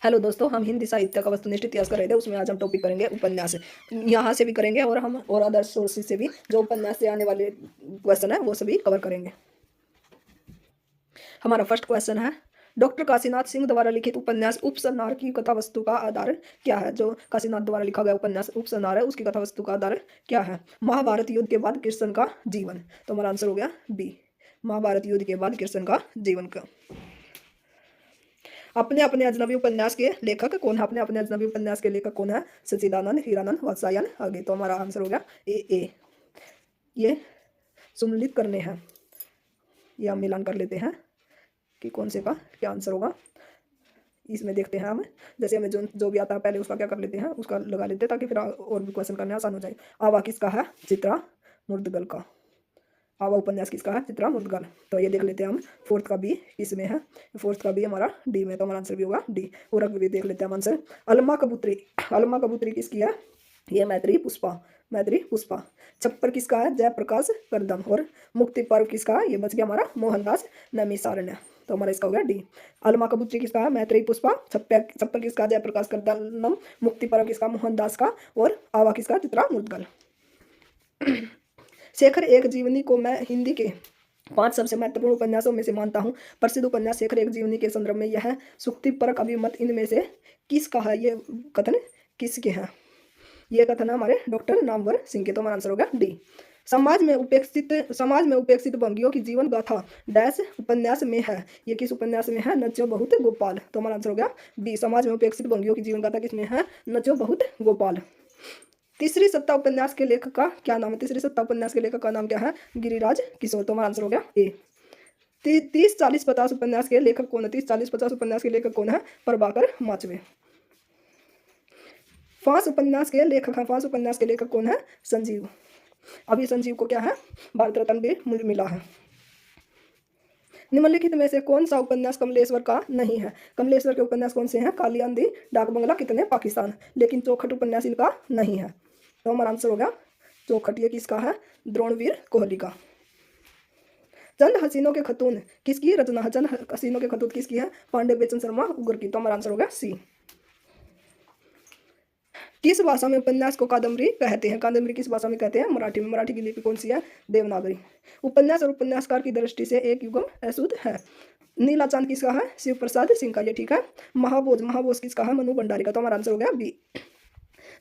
Hello दोस्तों, हम हिंदी साहित्य का वस्तुनिष्ठ इतिहास कर रहे थे। उसमें आज हम टॉपिक करेंगे उपन्यास। यहाँ से भी करेंगे और हम और अदर सोर्सेज से भी जो उपन्यास से आने वाले क्वेश्चन है वो सभी कवर करेंगे। हमारा फर्स्ट क्वेश्चन है, डॉक्टर काशीनाथ सिंह द्वारा लिखित उपन्यास उपसंहार की कथा वस्तु का आधार क्या है। जो काशीनाथ द्वारा लिखा गया उपन्यास उपसंहार है उसकी कथा वस्तु का आधार क्या है। महाभारत युद्ध के बाद कृष्ण का जीवन। तो हमारा आंसर हो गया बी, महाभारत युद्ध के बाद कृष्ण का जीवन का। अपने अपने अजनबी उपन्यास के लेखक कौन है। अपने अपने अजनबी उपन्यास के लेखक कौन है। सच्चिदानंद, हीरानंद, वात्स्यायन आगे। तो हमारा आंसर हो गया ए। ये सुमिलित करने हैं, ये हम मिलान कर लेते हैं कि कौन से का क्या आंसर होगा। इसमें देखते हैं हम, जैसे हमें जो जो भी आता है पहले उसका क्या कर लेते हैं, उसका लगा लेते हैं ताकि फिर और भी क्वेश्चन करने आसान हो जाए। आवा किसका है। चित्रा मुर्दगल का। आवा उपन्यास किसका है। चित्रा मुर्दगल। तो ये देख लेते हैं हम, फोर्थ का बी इसमें है। फोर्थ का बी हमारा डी में, तो हमारा आंसर भी होगा डी। और अगर भी देख लेते हैं हम आंसर। अलमा कबूतरी, अलमा कबूतरी किसकी है। ये मैत्री पुष्पा, मैत्री पुष्पा। छप्पर किसका है। जयप्रकाश करदम। और मुक्ति पर्व किसका है। ये बच गया हमारा मोहनदास नैमिषारण्य। तो हमारा इसका हो गया डी। अलमा कबूतरी किसका है। मैत्री पुष्पा। छप्पर किसका जयप्रकाश करदम। मुक्ति पर्व किसका मोहनदास का। और आवा किसका चित्रा मुर्दगल। शेखर एक जीवनी को मैं हिंदी के 5 सबसे महत्वपूर्ण उपन्यासों में से मानता हूँ। प्रसिद्ध उपन्यास शेखर एक जीवनी के संदर्भ में यह सुक्तिपरक अभिमत इनमें से किसका है। ये कथन किसके हैं। ये कथन है हमारे डॉक्टर नामवर सिंह के। तो हमारा आंसर हो गया डी। समाज में उपेक्षित भंगियों की जीवन गाथा डैश उपन्यास में है। ये किस उपन्यास में है। नचो बहुत गोपाल। तो हमारा आंसर हो गया बी। समाज में उपेक्षित भंगियों की जीवन गाथा किसमें है। नचो बहुत गोपाल। तीसरी सत्ता उपन्यास के लेखक का क्या नाम है। तीसरी सत्ता उपन्यास के लेखक का नाम क्या है। गिरिराज किशोर। तो हमारा आंसर हो गया ए। 30-40-50 उपन्यास के लेखक कौन है। 30-40-50 उपन्यास के लेखक कौन है। प्रभाकर माचवे। फांस उपन्यास के लेखक है। फांस उपन्यास के लेखक कौन है। संजीव। अभी संजीव को क्या है, भारत रत्न भी मिला है। निम्नलिखित में से कौन सा उपन्यास कमलेश्वर का नहीं है। कमलेश्वर के उपन्यास कौन से हैं। काली आंधी, डाक बंगला, कितने पाकिस्तान। लेकिन चौखट उपन्यास इनका नहीं है। तो हमारा आंसर हो गया चौखट। ये किसका है। द्रोणवीर कोहली का। चंद हसीनों के खतून किसकी रचना है। चंद हसीनों के खतूत किसकी है। पांडे बेचन शर्मा उग्र की। तो हमारा आंसर हो गया सी। किस भाषा में उपन्यास को कादम्बरी कहते हैं। कादम्बरी किस भाषा में कहते हैं। मराठी में। मराठी की लिपि कौन सी है। देवनागरी। उपन्यास और उपन्यासकार की दृष्टि से एक युगम अशुद्ध है। नीला चांद किसका है। शिव प्रसाद सिंह का। ये ठीक है। महाभोज, महाभोज किसका है। मनु भंडारी का। तो हमारा आंसर हो गया बी।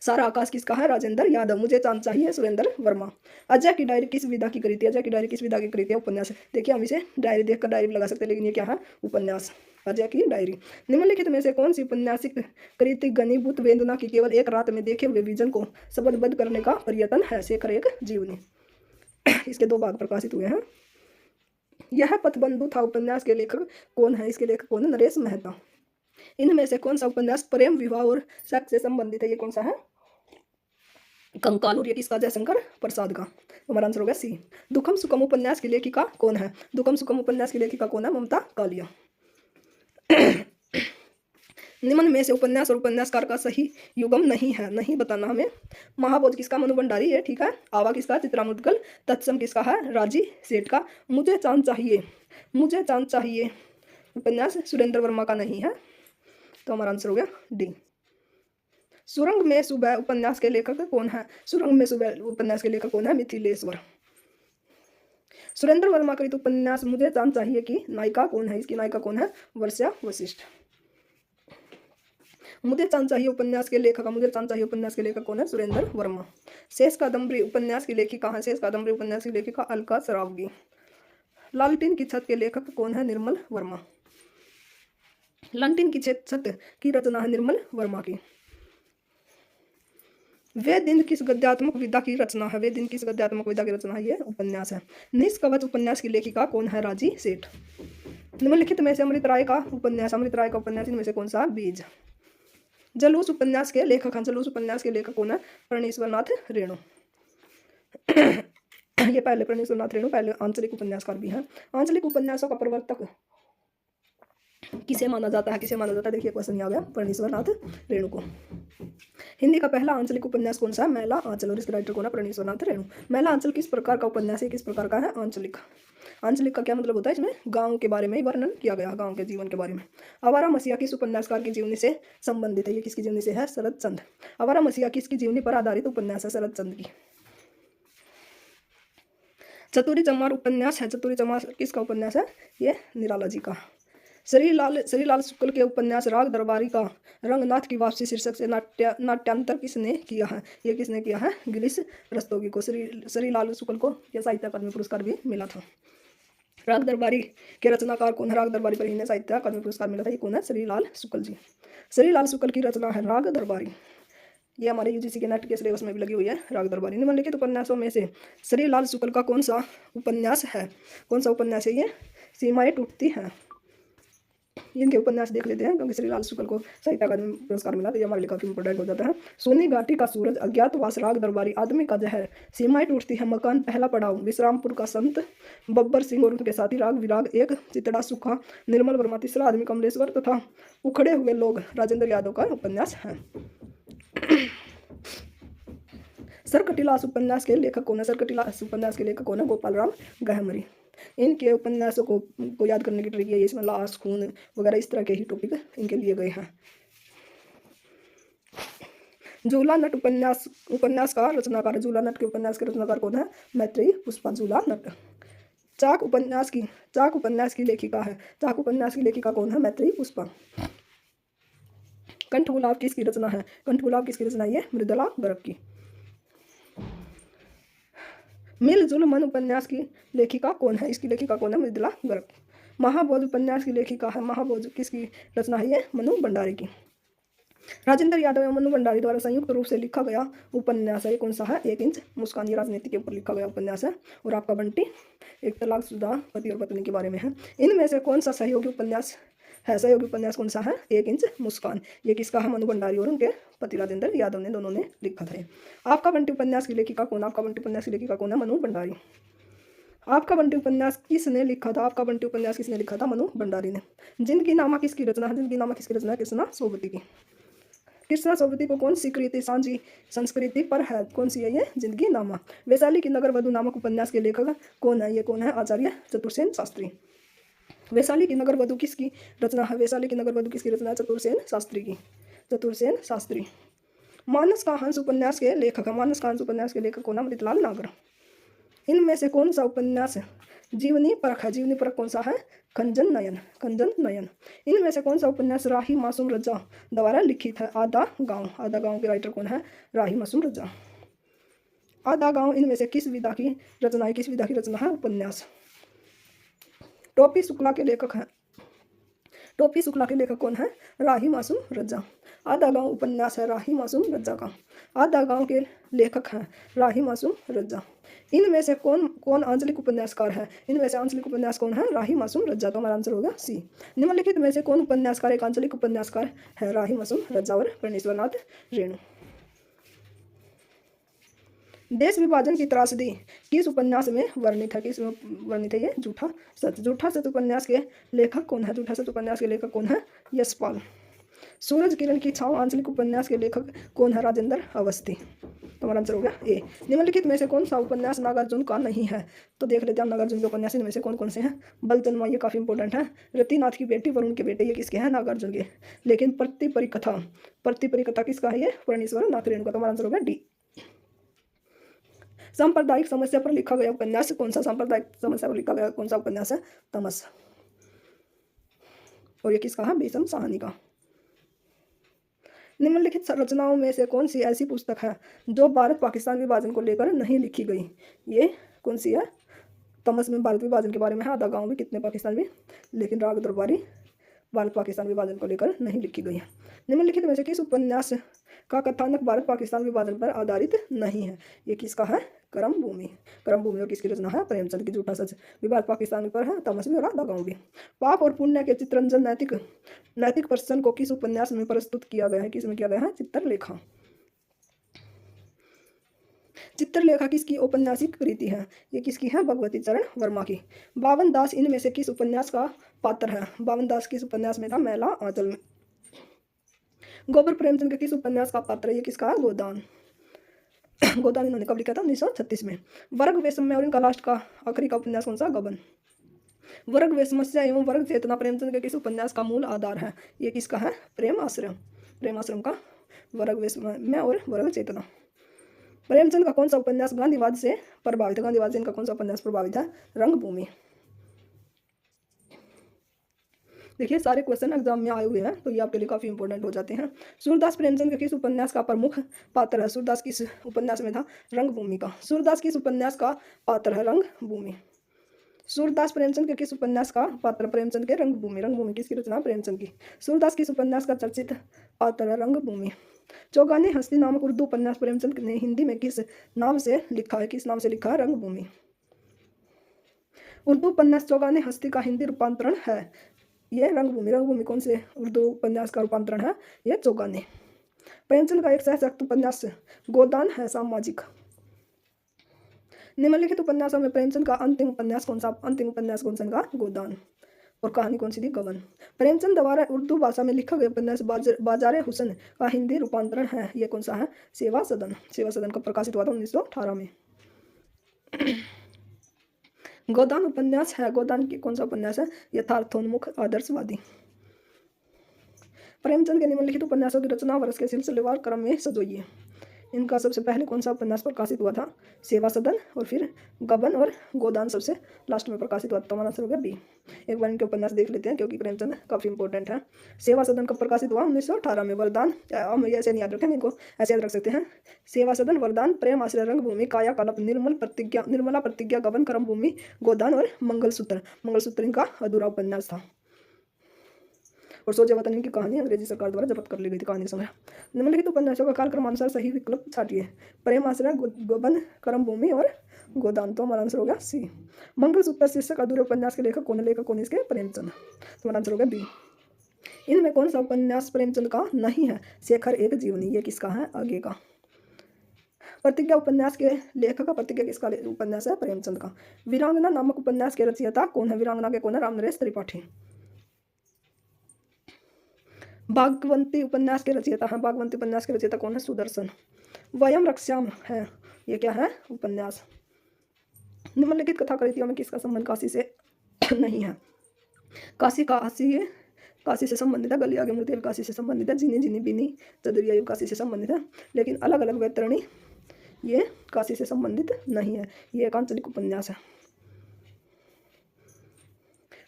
सारा आकाश किसका है। राजेंद्र यादव। मुझे चांद चाहिए सुरेंद्र वर्मा। अजय की डायरी किस विधा की करी थी। अजय की डायरी किस विधा की करी थी। उपन्यास। देखिए हम इसे डायरी देखकर डायरी भी लगा सकते हैं, लेकिन ये क्या है। उपन्यास। अजय की डायरी। निम्नलिखित में से कौन सी उपन्यासिक कृति घनीभूत वेदना की केवल एक रात में देखे हुए विजन को शब्दबद्ध करने का प्रयत्न है। शेखर एक जीवनी। इसके 2 भाग प्रकाशित हुए हैं। यह पथबंधु था उपन्यास के लेखक कौन है। इसके लेखक कौन है। नरेश मेहता। इनमें से कौन सा उपन्यास प्रेम, विवाह और सेक्स से संबंधित है। ये कौन सा है। कंकाल। और ये किसका। जयशंकर प्रसाद का। तो हमारा आंसर हो गया सी। दुखम सुखम उपन्यास की लेखिका कौन है। दुखम सुखम उपन्यास की लेखिका कौन है। ममता कालिया। निम्न में से उपन्यास और उपन्यासकार का सही युगम नहीं है, नहीं बताना हमें। महाभोज किसका। मनु भंडारी। है ठीक है। आवा किसका। चित्रा मुद्गल। तत्सम किसका है। राजी सेठ का। मुझे चांद चाहिए, मुझे चांद चाहिए उपन्यास सुरेंद्र वर्मा का नहीं है। तो हमारा आंसर हो गया डी। सुरंग में सुबह उपन्यास के लेखक कौन है। सुरंग में सुबह उपन्यास के लेखक कौन है। मिथिलेश्वर। सुरेंद्र वर्मा कृत उपन्यास मुझे चांद चाहिए की नायिका कौन है। इसकी नायिका कौन है। वर्षा वशिष्ठ। मुझे चांद चाहिए उपन्यास के लेखक, मुझे चांद चाहिए उपन्यास के लेखक कौन है। सुरेंद्र वर्मा। शेष कादम्बरी उपन्यास की लेखिका है। शेष कादम्बरी उपन्यास की लेखिका अलका सरावगी। लालटेन की छत के लेखक कौन है। निर्मल वर्मा। लालटेन की छत की रचना है निर्मल वर्मा की। वे दिन किस गद्यात्मक विधा की रचना है। वे दिन किस गद्यात्मक विधा की रचना है। ये उपन्यास है। निष्कवच उपन्यास की लेखिका कौन है। राजी सेठ। निम्नलिखित में से अमृत राय का उपन्यास, अमृत राय का उपन्यास इनमें से कौन सा। बीज। जलूस उपन्यास के लेखक हैं। जलूस उपन्यास के लेखक कौन है। प्रणेश्वरनाथ रेणु। ये पहले प्रणेश्वरनाथ रेणु पहले आंचलिक उपन्यासकार भी हैं। आंचलिक उपन्यासों का प्रवर्तक किसे माना जाता है, किसे माना जाता है, देखिए क्वेश्चन आ गया, प्रणीश्वरनाथ रेणु को। हिंदी का पहला आंचलिक उपन्यास कौन सा है? मैला आंचल, और इसके राइटर कौन है? प्रणीश्वरनाथ रेणु। मैला आंचल किस प्रकार का उपन्यास है? किस प्रकार का है? आंचलिक। आंचलिक का क्या मतलब होता है? इसमें गांव के बारे में ही वर्णन किया गया, गांव के जीवन के बारे में। आवारा मसीहा किस उपन्यासकार की जीवनी से संबंधित है? ये किसकी जीवनी से है? शरद चंद्र। आवारा मसीहा किसकी जीवनी पर आधारित उपन्यास है? शरद चंद्र की। चतुरी चमार उपन्यास है, चतुरी चमार किसका उपन्यास है? ये निराला जी का। श्रीलाल शुक्ल के उपन्यास राग दरबारी का रंगनाथ की वापसी शीर्षक से नाट्यांतर किसने किया है? ये किसने किया है? गिरीश रस्तोगी को। श्रीलाल शुक्ल को यह साहित्य अकादमी पुरस्कार भी मिला था। राग दरबारी के रचनाकार कौन है? राग दरबारी पर इन्हें साहित्य अकादमी पुरस्कार मिला था। ये कौन है? श्रीलाल शुक्ल जी। श्रीलाल शुक्ल की रचना है राग दरबारी। ये हमारे यूजीसी के नेट के सिलेबस में भी लगी हुई है, राग दरबारी। निम्नलिखित उपन्यासों में से श्रीलाल शुक्ल का कौन सा उपन्यास है? कौन सा उपन्यास है ये? सीमाएं टूटती हैं। इनके उपन्यास देख लेते हैं, क्योंकि श्रीलाल शुक्ल को साहित्य अकादमी पुरस्कार मिला, तो ये हमारे लिए काफी इंपॉर्टेंट हो जाता है। सोनी घाटी का सूरज, अज्ञातवास, राग दरबारी, आदमी का जहर, सीमाएं टूटती है, मकान, पहला पड़ाव, विश्रामपुर का संत, बब्बर सिंह और उनके साथी, राग विराग, एक चितड़ा सूखा, निर्मल वर्मा, तीसरा आदमी कमलेश्वर तथा उखड़े हुए लोग राजेंद्र यादव का उपन्यास है। सरकटिलास उपन्यास के लेखक कौन है? सरकटिलास उपन्यास के लेखक कौन है? गोपाल राम गहमरी। इनके उपन्यासों को याद करने की ट्रिक है, इसमें लाश, खून वगैरह इस तरह के ही टॉपिक इनके लिए गए हैं। झूला नट उपन्यास का रचनाकार, झूला नट के उपन्यास के रचनाकार कौन है? मैत्रेयी पुष्पा। झूला नट। चाक उपन्यास की लेखिका है। चाक उपन्यास की लेखिका कौन है? मैत्रेयी पुष्पा। कंठ गुलाब किसकी रचना है? कंठ गुलाब किसकी रचना है? मृदुला गर्ग की। मिलजुल मन उपन्यास की लेखिका कौन है? इसकी लेखिका कौन है? मृदुला गर्ग। महाभोज उपन्यास की लेखिका है। महाभोज किसकी रचना है? ये मनु भंडारी की। राजेंद्र यादव एवं मनु भंडारी द्वारा संयुक्त रूप से लिखा गया उपन्यास है, ये कौन सा है? 1 इंच मुस्कान। ये राजनीति के ऊपर लिखा गया उपन्यास है। और आपका बंटी एक तलाकशुदा पति और पत्नी के बारे में है। इनमें से कौन सा सहयोगी उपन्यास है? सहयोगी उपन्यास कौन सा है? 1 इंच मुस्कान। ये किसका है? मनु भंडारी और उनके पति राजेंद्र यादव ने, दोनों ने लिखा था। आपका बंटी उपन्यास की लेखिका कौन? आपका बंटी उपन्यास की लेखिका कौन है? मनु भंडारी। आपका बंटी उपन्यास किसने लिखा था? आपका बंटी उपन्यास किसने लिखा था? मनु भंडारी ने। जिंदगी नामा किसकी रचना है? जिंदगी नामा किसकी रचना है? कृष्णा सोबती की। कृष्णा सोबती को कौन सी कृति सांझी संस्कृति पर है? कौन सी है ये? जिंदगी नामा। वैशाली की नगर वधु नामक उपन्यास के लेखक कौन है? ये कौन है? आचार्य चतुरसेन शास्त्री। वैशाली की नगर वधु किसकी रचना है? वैशाली की नगर वधु किसकी रचना है? चतुरसेन शास्त्री की। चतुरसेन शास्त्री। मानस का हंस उपन्यास के लेखक, मानस का हंस उपन्यास के लेखक कौन है? अमृतलाल नागर। इनमें से कौन सा उपन्यास जीवनी परख है? जीवनी परख कौन सा है? खंजन नयन। खंजन नयन। इनमें से कौन सा उपन्यास राही मासूम रजा द्वारा लिखित है? आधा गांव। आधा गांव के राइटर कौन है? राही मासूम रजा। आधा गांव इनमें से किस विधा की रचना है? किस विधा की रचना है? उपन्यास। टोपी शुक्ला के लेखक हैं। टोपी शुक्ला के लेखक कौन है? राही मासूम रजा। आधा गांव उपन्यास है राही मासूम रजा का। आधा गांव के लेखक हैं राही मासूम रजा। इनमें से कौन आंचलिक उपन्यासकार है? इनमें से आंचलिक उपन्यास कौन है? राही मासूम रजा। तो हमारा आंसर होगा सी। निम्नलिखित में से कौन उपन्यासकार एक आंचलिक उपन्यासकार है? राही मासूम रजा और प्रणीश्वरनाथ रेणु। देश विभाजन की त्रासदी किस उपन्यास में वर्णित है? किस वर्णित है? ये झूठा सच। झूठा सच उपन्यास के लेखक कौन है? झूठा सच उपन्यास के लेखक कौन है? यशपाल। सूरज किरण की छाँव आंचलिक उपन्यास के लेखक कौन है? राजेंद्र अवस्थी। तो हमारा आंसर हो गया ए। निम्नलिखित में से कौन सा उपन्यास नागार्जुन का नहीं है? तो देख लेते हैं नागार्जुन के उपन्यास इनमें से कौन कौन से हैं। बलतन्मा, ये काफ़ी इंपॉर्टेंट है। रतिनाथ की बेटी, वरुण के बेटे, ये किसके हैं? नागार्जुन के। लेकिन प्रति परिकथा किसका है? ये प्रणीश्वरनाथ रेणु का। तो हमारा आंसर हो गया डी। सांप्रदायिक समस्या पर लिखा गया उपन्यास कौन सा? सांप्रदायिक समस्या पर लिखा गया कौन सा उपन्यास है? तमस। और ये किसका है? भीषम साहनी का। निम्नलिखित रचनाओं में से कौन सी ऐसी पुस्तक है जो भारत पाकिस्तान विभाजन को लेकर नहीं लिखी गई? ये कौन सी है? तमस में भारत विभाजन के बारे में है। आधा गांव भी, कितने पाकिस्तान भी, लेकिन राग दरबारी भारत पाकिस्तान विभाजन को लेकर नहीं लिखी गई है। निम्नलिखित में से किस उपन्यास का कथानक भारत पाकिस्तान विभाजन पर आधारित नहीं है? ये किसका है? कर्म भूमि। कर्म भूमि और किसकी रचना है? प्रेमचंद की। झूठा सच भी भारत पाकिस्तान पर है। तमस में और आधा गांव भी। पाप और पुण्य के चित्रंजन नैतिक प्रश्न को किस उपन्यास में प्रस्तुत किया गया है? किसमें किया गया है? चित्रलेखा। चित्रलेखा किसकी औपन्यासिक कृति है? ये किसकी है? भगवती चरण वर्मा की। बावन दास इनमें से किस उपन्यास का पात्र है? बावन दास किस उपन्यास में था? मैला आंचल में। गोबर प्रेमचंद के किस उपन्यास का पात्र है? ये किसका है? गोदान। गोदान इन्होंने कब लिखा था? 1936 में। वर्ग व समय और इनका लास्ट का आखिरी का उपन्यास कौन सा? गबन। वर्ग व समस्या एवं वर्ग चेतना प्रेमचंद के किस उपन्यास का मूल आधार है? ये किसका है? प्रेम आश्रम। प्रेम आश्रम का वर्ग व समय और वर्ग चेतना। प्रेमचंद का कौन सा उपन्यास गांधीवाद से प्रभावित है? गांधीवाद से इनका कौन सा उपन्यास प्रभावित है? रंगभूमि। देखिए सारे क्वेश्चन एग्जाम में आए हुए हैं तो ये आपके लिए काफी इंपॉर्टेंट हो जाते हैं। सूरदास प्रेमचंद के किस उपन्यास का प्रमुख पात्र है? सूरदास किस उपन्यास में था? रंगभूमि का। सूरदास किस उपन्यास का पात्र है? रंगभूमि। सूरदास प्रेमचंद के किस उपन्यास का पात्र? प्रेमचंद के रंगभूमि। रंगभूमि किसकी रचना? प्रेमचंद की। सूरदास किस उपन्यास का चर्चित पात्र है? रंगभूमि। चौगाने हस्ती नामक उर्दू उपन्यास प्रेमचंद ने हिंदी में किस नाम से लिखा है? किस नाम से लिखा है? रंगभूमि। उर्दू उपन्यास चौगाने हस्ती का हिंदी रूपांतरण है? ये रंगभूमि। रंगभूमि कौन से उर्दू उपन्यास का रूपांतरण है? ये चौगाने। प्रेमचंद का एक सशक्त उपन्यास गोदान है सामाजिक। निम्नलिखित उपन्यासों में प्रेमचंद का अंतिम उपन्यास कौन सा? अंतिम उपन्यास कौन सा इनका? गोदान। और कहानी कौन सी थी? गबन। प्रेमचंद द्वारा उर्दू भाषा में लिखा गया उपन्यास बाजारे हुस्न का हिंदी रूपांतरण है? ये कौन सा है? सेवा सदन। सेवा सदन का प्रकाशित हुआ था 1918 में। गोदान उपन्यास है। गोदान की कौन सा उपन्यास है? यथार्थोन्मुख आदर्शवादी। प्रेमचंद के निम्नलिखित उपन्यासों की रचना वर्ष के सिलसिलेवार क्रम में सजोइए। इनका सबसे पहले कौन सा उपन्यास प्रकाशित हुआ था? सेवा सदन। और फिर गबन और गोदान सबसे लास्ट में प्रकाशित हुआ था। हमारा आंसर हो गया बी। एक बार इनके उपन्यास देख लेते हैं क्योंकि प्रेमचंद काफी इंपॉर्टेंट है। सेवा सदन कब प्रकाशित हुआ? 1918 में। वरदान, हम ऐसे नहीं याद रखेंगे, इनको ऐसे याद रख सकते हैं। सेवा सदन, वरदान, प्रेम आश्रय, रंगभूमि, कायाकल्प, निर्मला प्रतिज्ञा, गबन, कर्मभूमि, गोदान और मंगलसूत्र। मंगलसूत्र इनका अधूरा उपन्यास था। और सोचे वतन इनकी कहानी अंग्रेजी सरकार द्वारा जब्त कर ली गई थी कहानी संग्रह। निम्नलिखित उपन्यासों का कालक्रमानुसार सही विकल्प छाटिए। प्रेम आश्रय, गबन, कर्मभूमि और गोदान। तो हमारा आंसर हो गया सी। मंगलसूत्र शीर्षक अधूरे उपन्यास के लेखक कौन है? लेखक कौन इसके? प्रेमचंद। तो हमारा आंसर हो गया बी। इनमें कौन सा उपन्यास प्रेमचंद का नहीं है? शेखर एक जीवनी। ये किसका है? आगे का। प्रतिज्ञा उपन्यास के लेखक का प्रतिज्ञा किसका उपन्यास है? प्रेमचंद का। वीरांगना नामक उपन्यास के रचयिता कौन है? वीरांगना के कौन है? रामनरेश त्रिपाठी। भागवंती उपन्यास के रचयिता है। भागवंती उपन्यास के रचयिता कौन है? सुदर्शन। वयम रक्ष्याम है। ये क्या है? उपन्यास। निम्नलिखित कथा कृतियों में किसका संबंध काशी से नहीं है? काशी से संबंधित है। गलिया के मूर्ति काशी से संबंधित है। जिनी जिनी बिनी चदुरिया ये काशी से संबंधित है। लेकिन अलग अलग वैतरणी ये काशी से संबंधित नहीं है। ये एक आंचलिक उपन्यास है।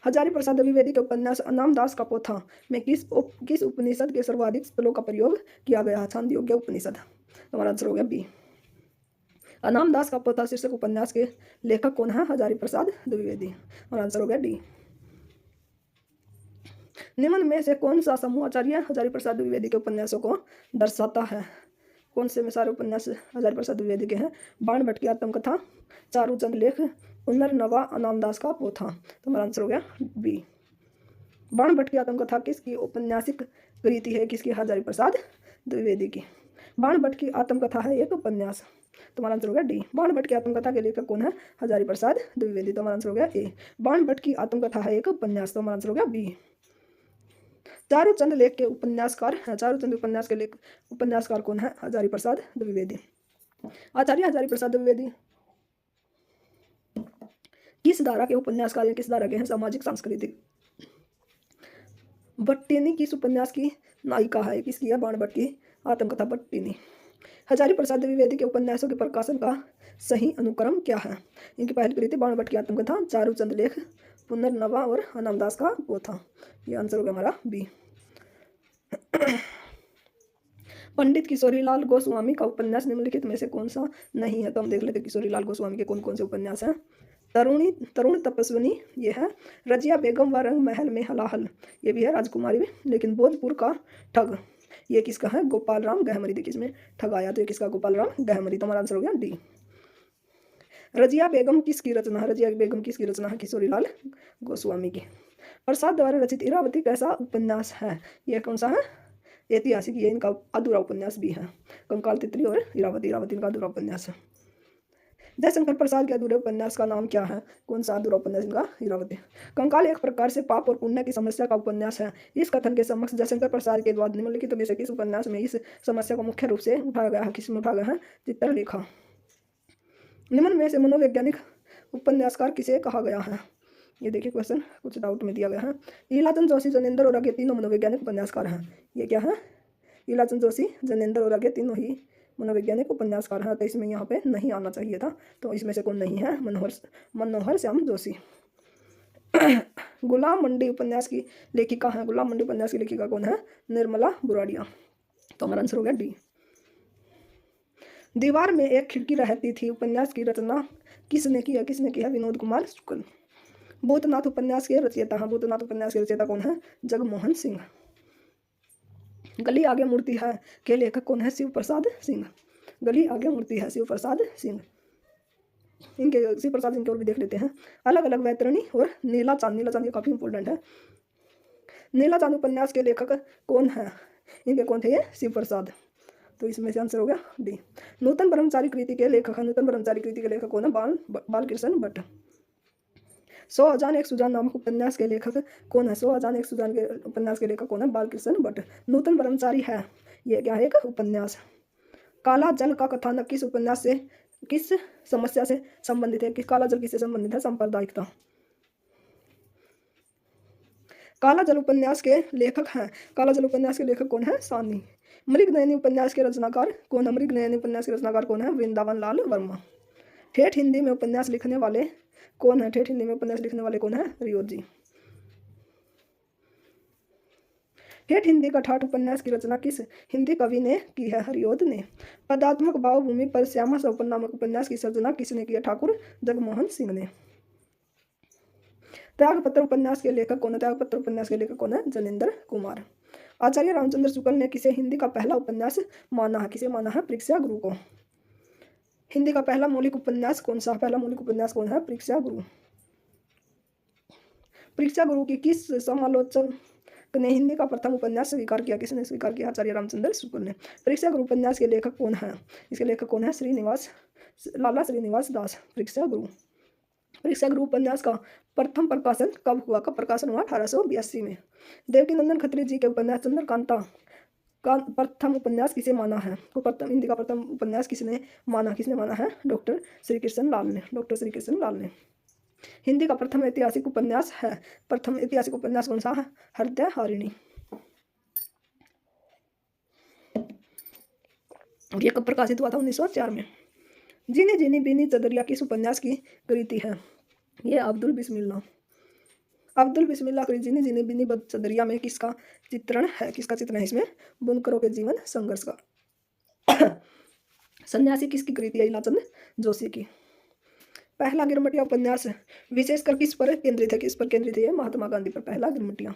हजारी प्रसाद द्विवेदी के उपन्यास अनामदास का पोथा में किस उपनिषद के सर्वाधिक स्थलों का प्रयोग किया गया है? छांदोग्य उपनिषद। हमारा आंसर हो गया बी। अनामदास का पोथा शीर्षक उपन्यास के लेखक कौन है? हजारी प्रसाद द्विवेदी। हमारा आंसर हो गया डी। निम्न में से कौन सा समूह आचार्य हजारी प्रसाद द्विवेदी के उपन्यासों को दर्शाता है? कौन से में सारे उपन्यास हजारी प्रसाद द्विवेदी के हैं? बाण भट्ट की आत्मकथा, चारूचंद लेख, पुनर्नवा, अनामदास का पोथा। तो हमारा आंसर हो गया बी। बाण भट्ट की आत्मकथा किसकी औपन्यासिक कृति है? किसकी? हजारी प्रसाद द्विवेदी की। बाण भट्ट की आत्मकथा है एक उपन्यास। तो हमारा आंसर हो गया डी। बाण भट्ट की आत्मकथा के लेखक कौन है? हजारी प्रसाद द्विवेदी। तो हमारा आंसर हो गया ए। बाण भट्ट की आत्मकथा है एक उपन्यास। तो हमारा आंसर हो गया बी। चारूचंद लेख के उपन्यासकार हैं। चारूचंद उपन्यास के उपन्यासकार कौन है? हजारी प्रसाद द्विवेदी। आचार्य हजारी प्रसाद द्विवेदी किस धारा के उपन्यासकार हैं? किस धारा के हैं? सामाजिक सांस्कृतिक। भट्टिनी किस उपन्यास की नायिका है? किसकी है? बाण भट्ट की आत्मकथा भट्टिनी। हजारी प्रसाद द्विवेदी के उपन्यासों के प्रकाशन का सही अनुक्रम क्या है? इनकी पहली कृति बाण भट्ट की आत्मकथा, चारूचंद लेख, पुनर्नवा और अनामदास का पोथा। ये आंसर हो गया हमारा बी। पंडित किशोरीलाल गोस्वामी का उपन्यास निम्नलिखित में से कौन सा नहीं है? तो हम देख लेते हैं किशोरीलाल गोस्वामी के कौन कौन से उपन्यास हैं। तरुण तपस्विनी ये है। रजिया बेगम व रंग महल में हलाहल ये भी है। राजकुमारी में। लेकिन बोधपुर का ठग ये किसका है? गोपाल राम गहमरी। देखिए इसमें ठग आया तो ये किसका? गोपाल राम गहमरी। तो हमारा आंसर हो गया डी। रजिया बेगम किसकी रचना है? रजिया बेगम किसकी रचना है? किशोरीलाल गोस्वामी की। प्रसाद द्वारा रचित इरावती कैसा उपन्यास है? यह कौन सा है? ऐतिहासिक। ये इनका अधूरा उपन्यास भी है। कंकाल तितली और इरावती। इरावती इनका अधूरा उपन्यास है। जयशंकर प्रसाद के अधूरे उपन्यास का नाम क्या है? कौन सा अधूरा उपन्यास इनका? इरावती। कंकाल एक प्रकार से पाप और पुण्य की समस्या का उपन्यास है। इस कथन के समक्ष जयशंकर प्रसाद के द्वारा निम्नलिखित में से किस उपन्यास में इस समस्या को मुख्य रूप से उठाया गया है? किसमें उठाया गया है? चित्रलेखा। निम्न में से मनोवैज्ञानिक उपन्यासकार किसे कहा गया है? ये देखिए क्वेश्चन कुछ डाउट में दिया गया है। लीलाचंद जोशी, जनेंद्र और आगे तीनों मनोवैज्ञानिक उपन्यासकार हैं। ये क्या है? लीलाचंद जोशी, जनेंद्र और आगे तीनों ही मनोवैज्ञानिक उपन्यासकार हैं। तो इसमें यहाँ पे नहीं आना चाहिए था। तो इसमें से कौन नहीं है? मनोहर श्याम जोशी। गुलाम मंडी उपन्यास की लेखिका है। गुलाम मंडी उपन्यास की लेखिका कौन है? निर्मला बुराड़िया। तो हमारा आंसर हो गया डी। दीवार में एक खिड़की रहती थी उपन्यास की रचना किसने की है? किसने की है? विनोद कुमार शुक्ल। भूतनाथ उपन्यास के रचयिता हैं। भूतनाथ उपन्यास के रचयिता कौन है? जगमोहन सिंह। गली आगे मूर्ति है के लेखक कौन है? शिव प्रसाद सिंह। गली आगे मूर्ति है, शिव प्रसाद सिंह। इनके शिव प्रसाद सिंह की ओर भी देख लेते हैं। अलग अलग वैतरणी और नीला चांद। नीला चांद ये काफी इंपॉर्टेंट है। नीला चांद उपन्यास के लेखक कौन है? इनके कौन थे? ये शिव प्रसाद। तो इसमें से आंसर हो गया डी। नूतन ब्रह्मचारी कृति के लेखक है। नूतन ब्रह्मचारी कृति के लेखक कौन है? बालकृष्ण भट्ट। 100 अजान एक सुजान नामक उपन्यास के लेखक कौन है? 100 अजान एक सुजान के उपन्यास के लेखक कौन है? बालकृष्ण भट्ट। नूतन ब्रह्मचारी है, ये क्या है? एक उपन्यास। काला जल का कथानक किस उपन्यास से, किस समस्या से संबंधित है? काला जल किससे संबंधित है? सांप्रदायिकता। काला जल उपन्यास के लेखक हैं। काला जल उपन्यास के लेखक कौन है? सानी। मृगनयनी उपन्यास के रचनाकार कौन है? मृगनयनी उपन्यास के रचनाकार कौन है? वृंदावन लाल वर्मा। ठेठ हिंदी में उपन्यास लिखने वाले कौन है? ठेठ हिंदी में उपन्यास लिखने वाले कौन है? रियोत जी। ठेठ हिंदी का ठाठ उपन्यास की रचना किस हिंदी कवि ने की है? हरिओद ने। पदात्मक भाव भूमि पर श्यामा सौपन नामक उपन्यास की सर्जना किसने की है? ठाकुर जगमोहन सिंह ने। त्यागपत्र उपन्यास के लेखक कौन है? त्यागपत्र उपन्यास के लेखक कौन है? जनेंद्र कुमार। आचार्य रामचंद्र शुक्ल ने किसे हिंदी का पहला उपन्यास माना है? किसे माना है? परीक्षा गुरु को। हिंदी का पहला मौलिक उपन्यास कौन सा? पहला मौलिक उपन्यास कौन है? परीक्षा गुरु। परीक्षा गुरु की किस समालोचक ने हिंदी का प्रथम उपन्यास स्वीकार किया? किसने स्वीकार किया? आचार्य रामचंद्र शुक्ल ने। परीक्षा गुरु उपन्यास के लेखक कौन है? इसके लेखक कौन है? लाला श्रीनिवास दास। परीक्षा गुरु। परीक्षा गुरु उपन्यास का प्रथम प्रकाशन कब हुआ? कब प्रकाशन हुआ? 1882 में। देवकीनंदन खत्री जी के उपन्यास चंद्रकांता का प्रथम उपन्यास किसे माना है? तो प्रथम हिंदी का प्रथम उपन्यास किसने माना? किसने माना है? डॉक्टर श्री कृष्ण लाल ने। डॉक्टर श्री कृष्ण लाल ने। हिंदी का प्रथम ऐतिहासिक उपन्यास है। प्रथम ऐतिहासिक उपन्यास कौन सा है? हृदयहारिणी। ये कब प्रकाशित हुआ था? 1904 में। जीनी जीनी बीनी चदरिया किस उपन्यास की कृति है? ये अब्दुल बिस्मिल्लाह। अब्दुल बिस्मिल्लाह की जीनी जीनी बीनी चदरिया में किसका चित्रण है? किसका चित्रण है इसमें? बुनकरों के जीवन संघर्ष का। सन्यासी किसकी कृति है? लीलाचंद जोशी की। पहला गिरमिटिया उपन्यास विशेषकर किस पर केंद्रित है? किस पर केंद्रित है? महात्मा गांधी पर। पहला गिरमिटिया।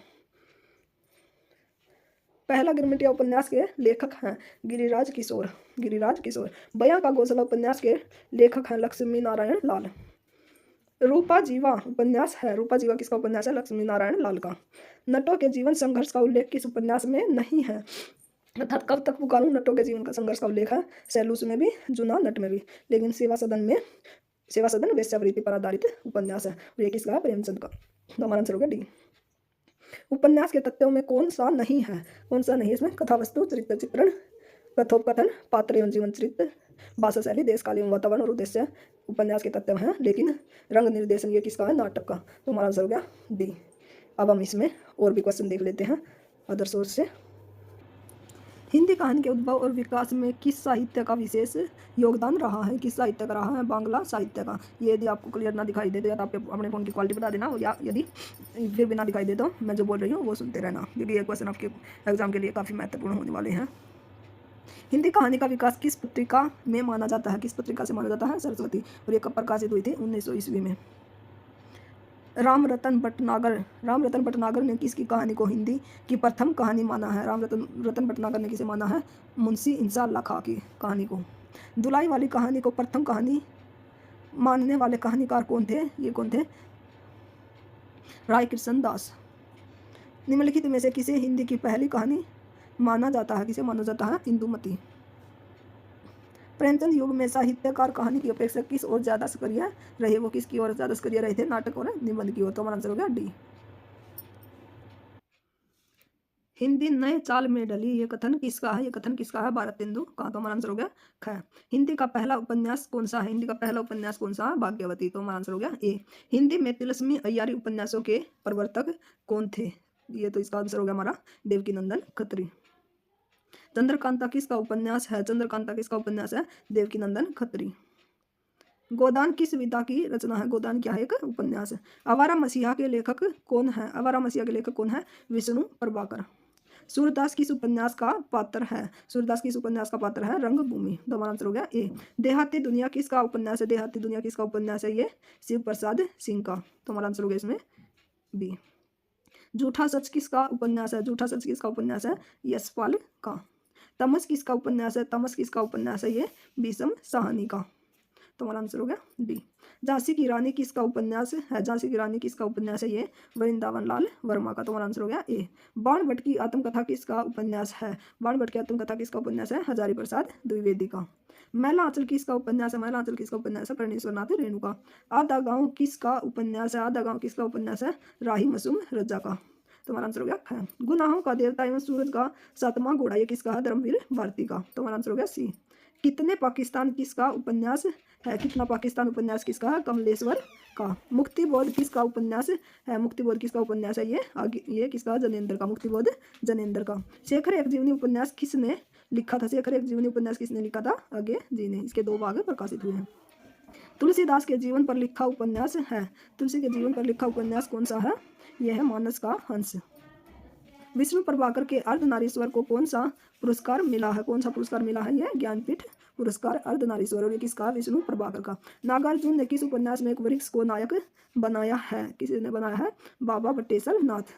पहला गिरमिटिया उपन्यास के लेखक हैं गिरिराज किशोर। गिरिराज किशोर। बयां का घोंसला उपन्यास के लेखक हैं लक्ष्मी नारायण लाल। रूपा जीवा उपन्यास है। रूपा जीवा किसका उपन्यास है? लक्ष्मी नारायण लाल का। नटों के जीवन संघर्ष का उल्लेख किस उपन्यास में नहीं है? अर्थात कब तक पुकारूं नटों के जीवन का संघर्ष का उल्लेख है सैलूस में भी, जुना नट में भी, लेकिन सेवा सदन वेश्यावृत्ति पर आधारित उपन्यास है। ये किसका? प्रेमचंद का। तो हमारा आंसर हो गया डी। उपन्यास के तथ्यों में कौन सा नहीं है? कौन सा नहीं? इसमें कथा वस्तु, चरित्र चित्रण, कथोपकथन, पात्र एवं जीवन चरित्र, भाषा शैली, देश काल एवं वातावरण और उद्देश्य उपन्यास के तथ्य हैं, लेकिन रंग निर्देशन ये किसका है? नाटक का। तो हमारा आंसर हो गया डी। अब हम इसमें और भी क्वेश्चन देख लेते हैं अदर सोर्स से। हिंदी कहानी के उद्भव और विकास में किस साहित्य का विशेष योगदान रहा है? किस साहित्य का रहा है? बांग्ला साहित्य का। ये यदि आपको क्लियर ना दिखाई दे तो या तो आप अपने फ़ोन की क्वालिटी बढ़ा देना, या यदि फिर भी ना दिखाई दे तो मैं जो बोल रही हूँ वो सुनते रहना, क्योंकि ये क्वेश्चन आपके एग्जाम के लिए काफ़ी महत्वपूर्ण होने वाले हैं। हिंदी कहानी का विकास किस पत्रिका में माना जाता है? किस पत्रिका से माना जाता है? सरस्वती। और ये कब प्रकाशित हुई थी? 1900 ईस्वी में। राम रतन भटनागर ने किसकी कहानी को हिंदी की प्रथम कहानी माना है? राम रतन भटनागर ने किसे माना है? मुंशी इंसाल्लाह खां की कहानी को। दुलाई वाली कहानी को प्रथम कहानी मानने वाले कहानीकार कौन थे? ये कौन थे? राय कृष्ण दास। निम्नलिखित में से किसे हिंदी की पहली कहानी माना जाता है? किसे माना जाता है? इंदुमती। प्रेमचंद युग में साहित्यकार कहानी की अपेक्षा किस ओर ज्यादा सक्रिय रहे? वो किसकी ओर ज्यादा सक्रिय रहे थे? नाटक और निबंध की ओर। तो हमारा आंसर हो गया डी। हिंदी नए चाल में ढली, ये कथन किसका है? ये कथन किसका है? भारतेंदु का। तो हमारा आंसर हो गया ख। हिंदी का पहला उपन्यास कौन सा है? हिंदी का पहला उपन्यास कौन सा है? भाग्यवती। तो हमारा आंसर हो गया ए। हिंदी में तिलस्मी अय्यारी उपन्यासों के प्रवर्तक कौन थे? ये तो इसका आंसर हो गया हमारा देवकीनंदन खत्री। चंद्रकांता किसका उपन्यास है? चंद्रकांता किसका उपन्यास है? देवकीनंदन खत्री। गोदान किस विधा की रचना है? गोदान क्या है? एक उपन्यास है। आवारा मसीहा के लेखक कौन है? आवारा मसीहा के लेखक कौन है? विष्णु प्रभाकर। सूरदास किस उपन्यास का पात्र है? सूरदास किस उपन्यास का पात्र है? रंगभूमि। तो हमारा आंसर हो गया ए। देहाती दुनिया किसका उपन्यास है? देहाती दुनिया किसका उपन्यास है? ये शिव प्रसाद सिंह का। तो हमारा आंसर हो गया इसमें बी। झूठा सच किसका उपन्यास है? झूठा सच किसका उपन्यास है? यशपाल का। तमस किसका उपन्यास है? तमस किसका उपन्यास है? ये भीष्म साहनी का। तो हमारा आंसर हो गया डी। झांसी की रानी किसका उपन्यास है? झांसी की रानी किसका उपन्यास है? ये वृंदावन लाल वर्मा का। तो हमारा आंसर हो गया ए। बाण भट्ट की आत्मकथा किसका उपन्यास है? बाण भट्ट की आत्मकथा किसका उपन्यास है? हजारी प्रसाद द्विवेदी का। मैला आंचल किसका उपन्यास है? मैला आंचल किसका उपन्यास है? कर्णेश्वरनाथ रेणुका। आधा गांव किसका उपन्यास है? आधा गांव किसका उपन्यास है? राही मसूम रजा का। तो हमारा आंसर हो गया ख। गुनाहों का देवता एवं सूरज का सातवां घोड़ा, ये किसका है? धर्मवीर भारती का। तो हमारा आंसर हो गया सी। कितने पाकिस्तान किसका उपन्यास है? कितना पाकिस्तान उपन्यास किसका है? कमलेश्वर का। मुक्तिबोध किसका उपन्यास है? मुक्तिबोध किसका उपन्यास है? ये आगे ये किसका? जनेंद्र का। मुक्तिबोध जनेंद्र का। शेखर एक जीवनी उपन्यास किसने लिखा था? शेखर एक जीवनी उपन्यास किसने लिखा था? अगे जी ने। इसके 2 भाग प्रकाशित हुए हैं। तुलसीदास के जीवन पर लिखा उपन्यास है। तुलसी के जीवन पर लिखा उपन्यास कौन सा है? यह है मानस का हंस। विष्णु प्रभाकर के अर्धनारीश्वर को कौन सा पुरस्कार मिला है? कौन सा पुरस्कार मिला है? यह ज्ञानपीठ पुरस्कार अर्धनारीश्वर। और ये किसका? विष्णु प्रभाकर का। नागार्जुन ने किस उपन्यास में एक वृक्ष को नायक बनाया है? किसने बनाया है? बाबा बटेश्वर नाथ।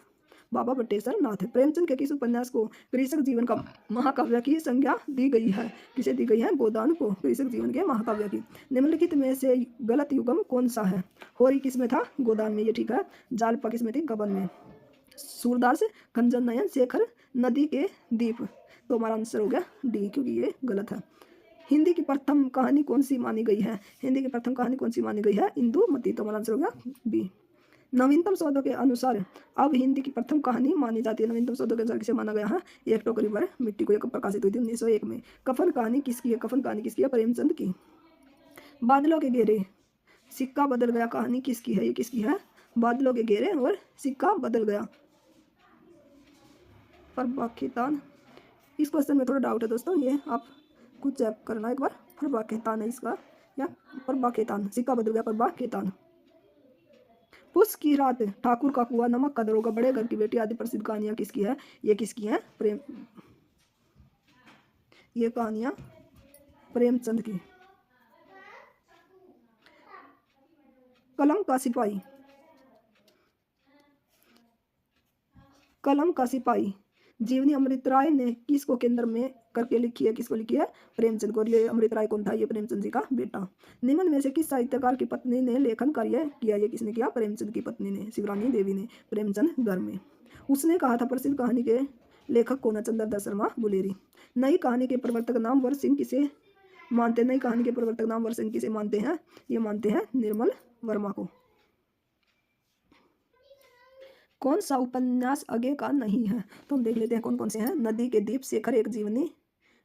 बाबा बटेश्वर नाथ। प्रेमचंद के किस उपन्यास को कृषक जीवन का महाकाव्य की संज्ञा दी गई है? किसे दी गई है? गोदान को कृषक जीवन के महाकाव्य की। निम्नलिखित में से गलत युगम कौन सा है? होरी किस में था? गोदान में, ये ठीक है। जालपा किस में थी? गबन में। सूरदास खंजन नयन शेखर नदी के दीप। तो हमारा आंसर हो गया डी, क्योंकि ये गलत है। हिंदी की प्रथम कहानी कौन सी मानी गई है? हिंदी की प्रथम कहानी कौन सी मानी गई है? इंदुमती। तो हमारा आंसर हो गया बी। नवीनतम शोधों के अनुसार अब हिंदी की प्रथम कहानी मानी जाती है। नवीनतम शोधों के अनुसार किसे माना गया है? एक टोकरी भर मिट्टी को। यह प्रकाशित हुई थी 1901 में। कफन कहानी किसकी है? कफन कहानी किसकी है? प्रेमचंद की। बादलों के घेरे सिक्का बदल गया कहानी किसकी है? ये किसकी है? बादलों के घेरे और सिक्का बदल गया, प्रभाखेतान। इस क्वेश्चन में थोड़ा डाउट है दोस्तों, ये आप खुद चेक करना एक बार। प्रभाखेतान है इसका या प्रभाखेतान? सिक्का बदल गया, प्रभाखेतान। पुष्प की रात, ठाकुर का कुआं, नमक का दरोगा, बड़े घर की बेटी आदि प्रसिद्ध कहानियां किसकी है? ये किसकी है? ये कहानियां प्रेमचंद की। कलम का सिपाही, कलम का सिपाही जीवनी अमृत राय ने किसको केंद्र में करके लिखी है? किसको लिखी है? प्रेमचंद को। ये अमृत राय कौन था? ये प्रेमचंद जी का बेटा। निम्न में से किस साहित्यकार की पत्नी ने लेखन कार्य किया? ये किसने किया? प्रेमचंद की पत्नी ने, शिवरानी देवी ने। प्रेमचंद घर में। उसने कहा था प्रसिद्ध कहानी के लेखक कौन है? चंद्रदास शर्मा गुलेरी। नई कहानी के प्रवर्तक नामवर सिंह किसे मानते हैं? नई कहानी के प्रवर्तक नामवर सिंह किसे मानते हैं? ये मानते हैं निर्मल वर्मा को। कौन सा उपन्यास अगे का नहीं है? तो हम देख लेते हैं कौन कौन से हैं। नदी के दीप, शेखर एक जीवनी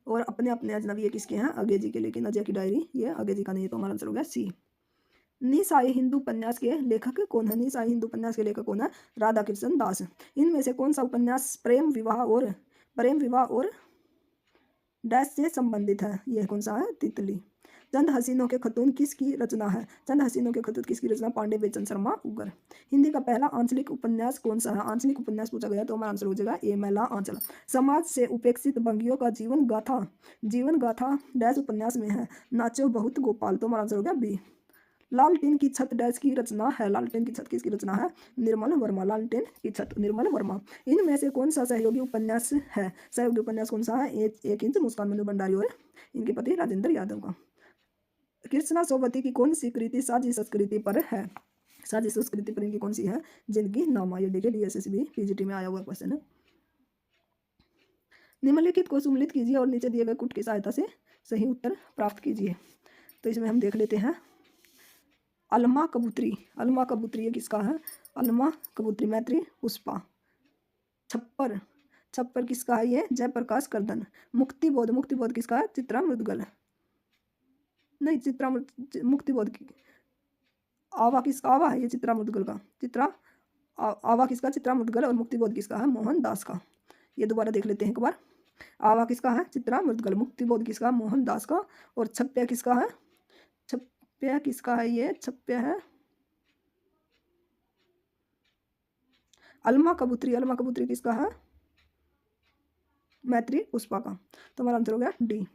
और अपने अपने अजनबी, ये किसके हैं? अगे जी के। लेकिन अजय की डायरी ये अगे जी का नहीं है। तो हमारा आंसर हो गया सी। निसाई हिंदू उपन्यास के लेखक कौन है? निसाई हिंदू उपन्यास के लेखक कौन है? राधा कृष्ण दास। इनमें से कौन सा उपन्यास प्रेम विवाह और डैश से संबंधित है? यह कौन सा है? तितली। चंद हसीनों के खतून किसकी रचना है? चंद हसीनों के खतून किसकी रचना? पांडे बेचन शर्मा उगर। हिंदी का पहला आंचलिक उपन्यास कौन सा है? आंचलिक उपन्यास पूछा गया तो हमारा आंसर हो जाएगा ए, मैला आंचल। समाज से उपेक्षित बंगियों का जीवन गाथा डैश उपन्यास में है? नाचो बहुत गोपाल। तो हमारा आंसर हो गया बी। लालटेन की छत डैश की रचना है? लालटेन की छत किसकी रचना है? निर्मल वर्मा। लालटेन की छत निर्मल वर्मा। इनमें से कौन सा सहयोगी उपन्यास है? सहयोगी उपन्यास कौन सा है? एक इंच, मुस्कान मनु भंडारी और इनके पति राजेंद्र यादव का। कृष्णा सोबती की कौन सी कृति साझी संस्कृति पर है? साझी संस्कृति पर इनकी कौन सी है? जिंदगी नामा। ये देखिए DSSB PGT में आया हुआ क्वेश्चन है। निम्नलिखित को सुमेलित कीजिए और नीचे दिए गए कुट की सहायता से सही उत्तर प्राप्त कीजिए। तो इसमें हम देख लेते हैं अलमा कबूतरी। अलमा कबूतरी ये किसका है? अलमा कबूतरी मैत्री पुष्पा। छप्पर, छप्पर किसका है? ये जयप्रकाश कर्दन। मुक्तिबोध, मुक्तिबोध किसका है? चित्रा मुद्गल। नहीं, चित्रा मुक्तिबोध की आवा किसका? आवा है ये चित्रा मुद्गल का। आवा किसका? चित्रा मुद्गल। और मुक्तिबोध किसका है? मोहन दास का। ये दोबारा देख लेते हैं एक बार। आवा किसका है? चित्रा मुद्गल। मुक्तिबोध किसका? मोहन दास का। और छप्प्या किसका है? छप्प्या किसका है? ये छप्प्या है अलमा कबूतरी। अलमा कबूतरी किसका है? मैत्री पुष्पा का। तो हमारा आंसर हो गया डी।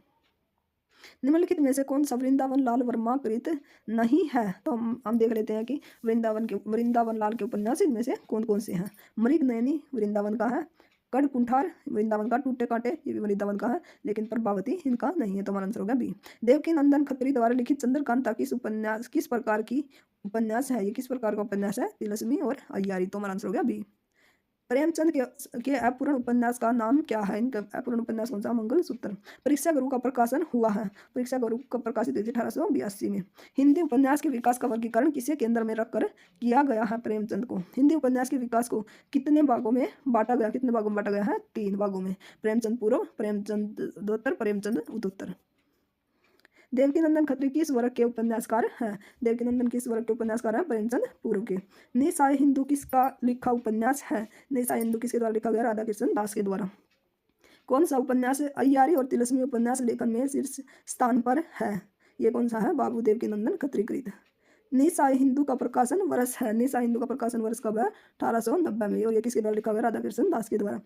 निम्नलिखित में से कौन सा वृंदावन लाल वर्मा कृत नहीं है? तो हम देख लेते हैं कि वृंदावन लाल के उपन्यास इनमें से कौन कौन से हैं। मृग नयनी वृंदावन का है। कड़ कुंठार वृंदावन का। टूटे कांटे ये भी वृंदावन का है, लेकिन प्रभावती इनका नहीं है। तो हमारा आंसर होगा बी। देवकी नंदन खत्री द्वारा लिखित चंद्रकांता किस प्रकार की उपन्यास है? ये किस प्रकार का उपन्यास है? तिलस्मी और अय्यारी। तो हमारा आंसर हो गया बी। प्रेमचंद के अपूर्ण उपन्यास का नाम क्या है? इनका अपूर्ण उपन्यास कौन सा? मंगलसूत्र। परीक्षा गुरु का प्रकाशन हुआ है। परीक्षा गुरु का प्रकाशित 1882 में। हिंदी उपन्यास के विकास का वर्गीकरण किसे केंद्र में रखकर किया गया है? प्रेमचंद को। हिंदी उपन्यास के विकास को कितने भागों में बांटा गया? कितने भागों में बांटा गया है? 3 भागों में। प्रेमचंद पूर्व, प्रेमचंद उत्तर, प्रेमचंद उत्तोत्तर। देवकीनंदन खत्री किस वर्ग के उपन्यासकार हैं? देवकीनंदन किस वर्ग के उपन्यासकार हैं? प्रेमचंद पूर्व के। निसाय हिंदू किसका लिखा उपन्यास है? निसाय हिंदू किसके द्वारा लिखा गया? राधा कृष्ण दास के द्वारा। कौन सा उपन्यास अय्यारी और तिलस्मी उपन्यास लेखन में शीर्ष स्थान पर है? ये कौन सा है? बाबू देवकीनंदन खत्री कृत। निसाय हिंदू का प्रकाशन वर्ष है। निसाय हिंदू का प्रकाशन वर्ष कब है? 1890 में। और ये किसके द्वारा लिखा गया? राधा कृष्ण दास के द्वारा।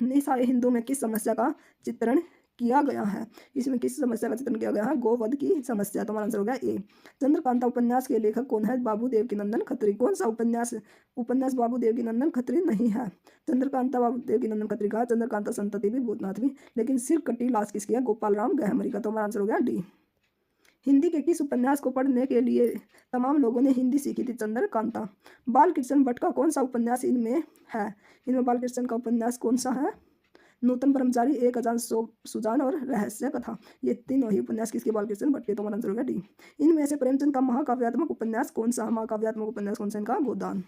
निसाय हिंदू में किस समस्या का चित्रण किया गया है? इसमें किस समस्या का चित्रण किया गया है? गोवध की समस्या। तो हमारा आंसर हो गया ए। चंद्रकांता उपन्यास के लेखक कौन है? बाबू देवकीनंदन खत्री। कौन सा उपन्यास बाबू देवकीनंदन खत्री नहीं है? चंद्रकांता बाबू देवकीनंदन खत्री का। चंद्रकांता संतति भी, भूतनाथ भी, लेकिन सिर कटी लाश किसकी है? गोपाल राम गहमरी का। तो हमारा आंसर हो गया डी। हिंदी के किस उपन्यास को पढ़ने के लिए तमाम लोगों ने हिंदी सीखी थी? चंद्रकांता। बालकृष्ण भट्ट का कौन सा उपन्यास इनमें है? इनमें बालकृष्ण का उपन्यास कौन सा है? नूतन ब्रह्मचारी, एक अजान सुजान और रहस्य कथा। ये तीनों ही उपन्यास किसके? बालकृष्ण भट्ट के। तो हमारा आंसर हो गया डी। इनमें से प्रेमचंद का महाकाव्यात्मक उपन्यास कौन सा? महाकाव्यात्मक उपन्यास कौन सा इनका? गोदान।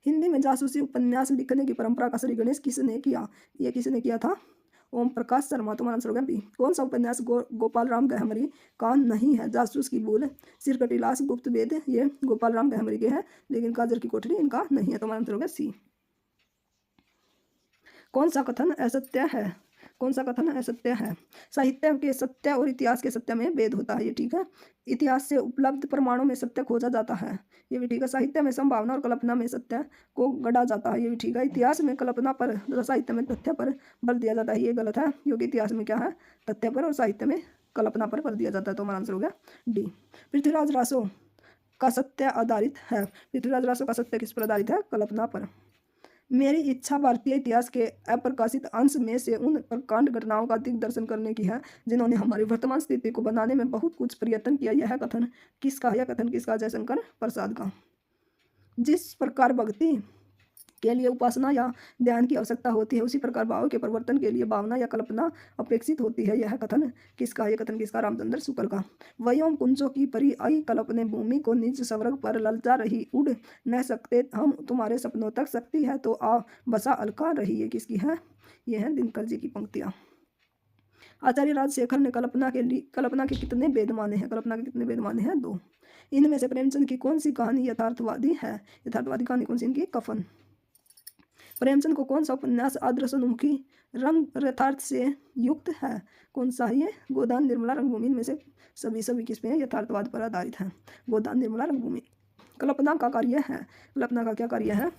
हिंदी में जासूसी उपन्यास लिखने की परंपरा का श्री गणेश किसने किया? ये किसने किया था? ओम प्रकाश शर्मा। तो हमारा आंसर हो गया बी। कौन सा उपन्यास गोपाल राम गहमरी का नहीं है? जासूस की भूल, सिरकटी लाश, गुप्त वेद ये गोपाल राम गहमरी के हैं, लेकिन काजर की कोठरी इनका नहीं है। तो हमारा आंसर हो गया सी। कौन सा कथन असत्य है? कौन सा कथन असत्य है? साहित्य के सत्य और इतिहास के सत्य में भेद होता है। ये ठीक है। इतिहास से उपलब्ध प्रमाणों में सत्य खोजा जाता है। ये भी ठीक है। साहित्य में संभावना और कल्पना में सत्य को गढ़ा जाता है। ये भी ठीक है। इतिहास में कल्पना पर तथा साहित्य में तथ्य पर बल दिया जाता है। ये गलत है, क्योंकि इतिहास में क्या है? तथ्य पर, और साहित्य में कल्पना पर बल दिया जाता है। तो हमारा आंसर हो गया डी। पृथ्वीराज रासो का सत्य आधारित है। पृथ्वीराज रासो का सत्य किस पर आधारित है? कल्पना पर। मेरी इच्छा भारतीय इतिहास के अप्रकाशित अंश में से उन प्रकांड घटनाओं का दिग्दर्शन करने की है जिन्होंने हमारी वर्तमान स्थिति को बनाने में बहुत कुछ प्रयत्न किया। यह कथन किसका? यह कथन किसका? जयशंकर प्रसाद का। जिस प्रकार भक्ति के लिए उपासना या ध्यान की आवश्यकता होती है, उसी प्रकार भाव के परिवर्तन के लिए भावना या कल्पना अपेक्षित होती है। यह कथन किसका? यह कथन किसका? रामचंद्र शुक्ल का। वयोम कुंजों की परी आई कल्पने भूमि को निज स्वर्ग पर ललचा रही, उड़ न सकते हम तुम्हारे सपनों तक, सकती है तो आ बसा अलका रही। ये किसकी है? यह है दिनकर जी की पंक्तियाँ। आचार्य राजशेखर ने कल्पना के कितने भेद माने हैं? कल्पना के कितने भेद माने हैं? 2। इनमें से प्रेमचंद की कौन सी कहानी यथार्थवादी है? यथार्थवादी कहानी कौन सी इनकी? कफन। प्रेमचंद को कौन सा उपन्यास आदर्शोन्मुखी रंग यथार्थ से युक्त है? कौन सा? ये गोदान, निर्मला, रंगभूमि में से सभी किस पे? यथार्थवाद पर आधारित है। गोदान, निर्मला, रंगभूमि। कल्पना का कार्य है। कल्पना का क्या कार्य है?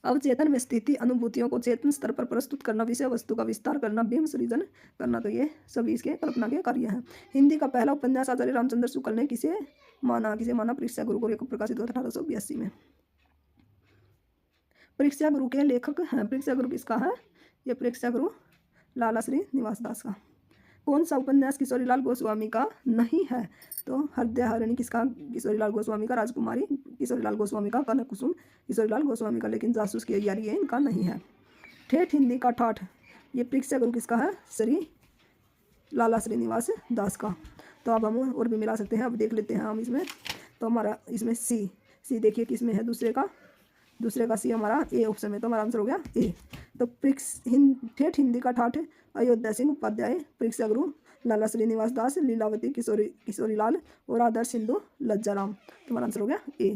अवचेतन में स्थिति अनुभूतियों को चेतन स्तर पर प्रस्तुत करना, विषय वस्तु का विस्तार करना, बिंब सृजन करना। तो ये सभी इसके कल्पना के कार्य हैं। हिंदी का पहला उपन्यास आचार्य रामचंद्र शुक्ल ने किसे माना? परीक्षा गुरु को प्रकाशित हुआ 1882 में। परीक्षा गुरु के लेखक हैं। परीक्षा गुरु किसका है? ये परीक्षा गुरु लाला श्री निवास दास का। कौन सा उपन्यास किशोरीलाल गोस्वामी का नहीं है? तो हृदयहरिणी किसका? किशोरीलाल गोस्वामी का। राजकुमारी किशोरीलाल गोस्वामी का। कनक कुसुम किशोरीलाल गोस्वामी का। लेकिन जासूस की अय्यारी ये इनका नहीं है। ठेठ हिंदी का ठाठ ये प्रेक्षक गुरु किसका है? श्री लाला श्रीनिवास दास का। तो अब हम और भी मिला सकते हैं, अब देख लेते हैं हम इसमें। तो हमारा इसमें सी देखिए किसमें है, दूसरे का सी हमारा ए ऑप्शन में, तो हमारा आंसर हो गया ए। तो ठेठ हिंदी का ठाठ अयोध्या सिंह उपाध्याय, परीक्षा गुरु लाला श्रीनिवास दास, लीलावती किशोरी लाल और आदर्श हिंदू लज्जाराम। तो हमारा आंसर हो गया ए।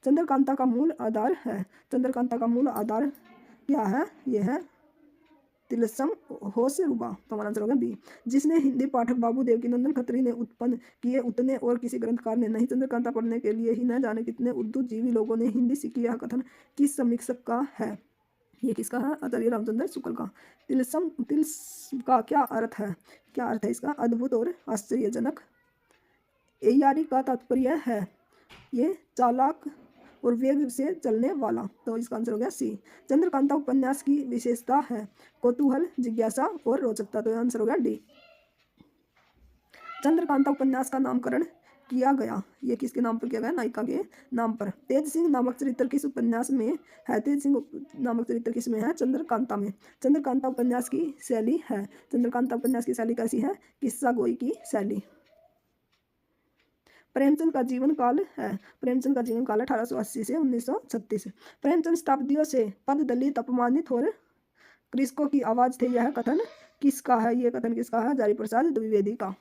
चंद्रकांता का मूल आधार है, चंद्रकांता का मूल आधार क्या है? ये है तिलस्म होश रुबा। तो हमारा आंसर हो गया बी। जिसने हिंदी पाठक बाबू देवकीनंदन खत्री ने उत्पन्न किए उतने और किसी ग्रंथकार ने नहीं। चंद्रकांता पढ़ने के लिए ही न जाने कितने उर्दू जीवी लोगों ने हिंदी सीखी। यह कथन किस समीक्षक का है? ये किसका है? आचार्य रामचंद्र शुक्ल का। तिलस्म का क्या अर्थ है? क्या अर्थ है इसका? अद्भुत और आश्चर्यजनक। एयारी का तात्पर्य है ये चालाक और वेग से चलने वाला। तो इसका आंसर हो गया सी। चंद्रकांता उपन्यास की विशेषता है कौतूहल, जिज्ञासा और रोचकता। तो आंसर हो गया डी। चंद्रकांता उपन्यास का नामकरण किया गया, ये किसके नाम पर किया गया? नायिका के नाम पर। तेज सिंह नामक चरित्र किस उपन्यास में है? तेज सिंह नामक चरित्र किस में है? चंद्रकांता में। चंद्रकांता उपन्यास की शैली है, चंद्रकांता उपन्यास की शैली कैसी है? किस्सा गोई की शैली। प्रेमचंद का जीवन काल है, प्रेमचंद का जीवन काल 1880 से 1936। प्रेमचंद शताब्दियों से पद दलित, अपमानित और कृषकों की आवाज थे। यह कथन किसका है? ये कथन किसका है? हजारी प्रसाद द्विवेदी का।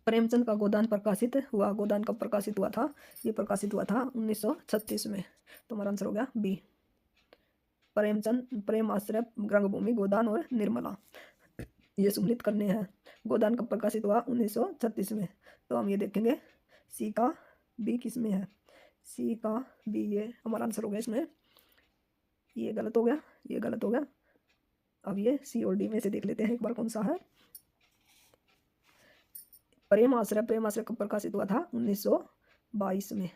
प्रेमचंद का गोदान प्रकाशित हुआ, गोदान कब प्रकाशित हुआ था? ये प्रकाशित हुआ था 1936 में। तो हमारा आंसर हो गया बी। प्रेमचंद प्रेम आश्रय, रंगभूमि, गोदान और निर्मला ये सम्मिलित करने हैं। गोदान कब प्रकाशित हुआ? 1936 में। तो हम ये देखेंगे सी का बी किस में है? सी का बी, ये हमारा आंसर हो गया इसमें। ये गलत हो गया, ये गलत हो गया। अब ये सी और डी में से देख लेते हैं एक बार कौन सा है। प्रेम आश्रय कब प्रकाशित हुआ था? 1922 में।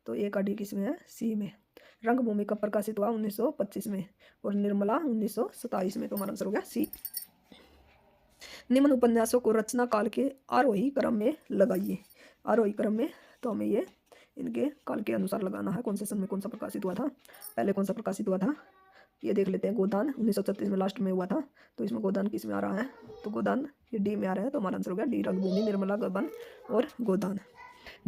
तो ए का डी किस में है? सी में। रंगभूमि कब प्रकाशित हुआ? 1925 में। और निर्मला 1927 में। तो हमारा आंसर हो गया सी। निम्न उपन्यासों को रचना काल के आरोही क्रम में लगाइए, आरोही क्रम में। तो हमें ये इनके काल के अनुसार लगाना है, कौन से सन में कौन सा प्रकाशित हुआ था, पहले कौन सा प्रकाशित हुआ था। ये देख लेते हैं। गोदान 1936 में लास्ट में हुआ था। तो इसमें गोदान किस में आ रहा है? तो गोदान ये डी में आ रहा है। तो हमारा आंसर हो गया डी, रंगभूमि, निर्मला, गबन और गोदान।